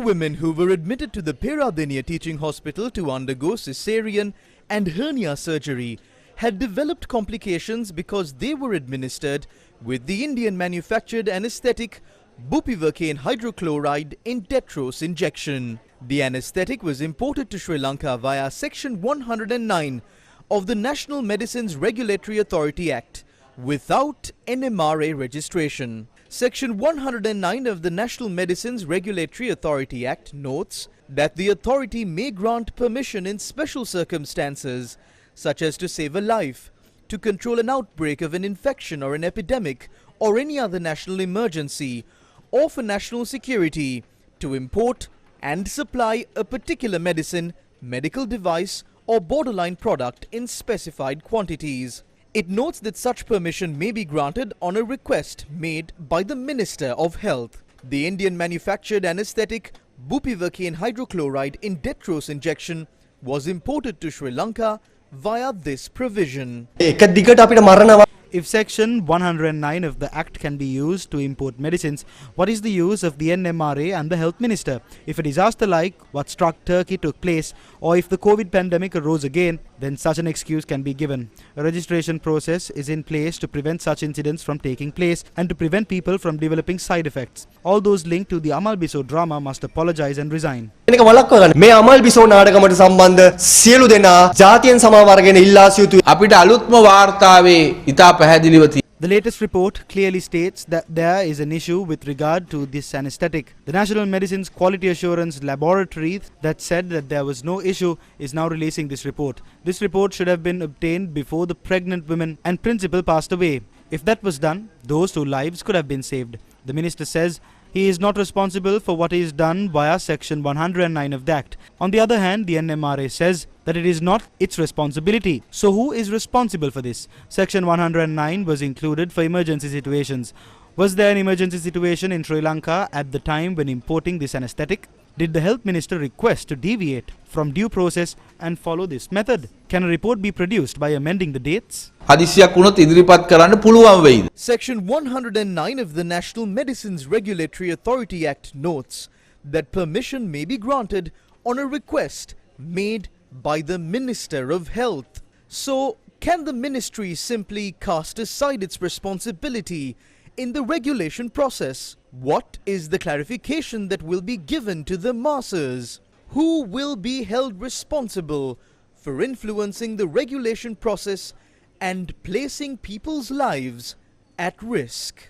women who were admitted to the Peradeniya Teaching Hospital to undergo cesarean and hernia surgery had developed complications because they were administered with the Indian-manufactured anaesthetic bupivacaine hydrochloride in dextrose injection. The anaesthetic was imported to Sri Lanka via Section 109 of the National Medicines Regulatory Authority Act without NMRA registration. Section 109 of the National Medicines Regulatory Authority Act notes that the authority may grant permission in special circumstances, such as to save a life, to control an outbreak of an infection or an epidemic or any other national emergency, or for national security, to import and supply a particular medicine, medical device or borderline product in specified quantities. It notes that such permission may be granted on a request made by the Minister of Health. The Indian-manufactured anaesthetic bupivacaine hydrochloride in dextrose injection was imported to Sri Lanka via this provision. If Section 109 of the Act can be used to import medicines, what is the use of the NMRA and the Health Minister? If a disaster like what struck Turkey took place, or if the COVID pandemic arose again, then such an excuse can be given. A registration process is in place to prevent such incidents from taking place and to prevent people from developing side effects. All those linked to the Amal Biso drama must apologize and resign. මේ අමල් බිසෝ නාටකමට සම්බන්ධ සියලු දෙනා ජාතියෙන් සමාව අරගෙන ඉල්ලා සිටු අපිට අලුත්ම වාර්තාවේ ඉතා පැහැදිලිව තියෙනවා. The latest report clearly states that there is an issue with regard to this anesthetic. The National Medicines Quality Assurance Laboratory that said that there was no issue is now releasing this report. This report should have been obtained before the pregnant women and principal passed away. If that was done, those 2 lives could have been saved. The minister says he is not responsible for what is done via Section 109 of the Act. On the other hand, the NMRA says that it is not its responsibility. So who is responsible for this? Section 109 was included for emergency situations. Was there an emergency situation in Sri Lanka at the time when importing this anesthetic? Did the Health Minister request to deviate from due process and follow this method? Can a report be produced by amending the dates? Section 109 of the National Medicines Regulatory Authority Act notes that permission may be granted on a request made by the Minister of Health. So, can the ministry simply cast aside its responsibility in the regulation process? What is the clarification that will be given to the masses? Who will be held responsible for influencing the regulation process and placing people's lives at risk?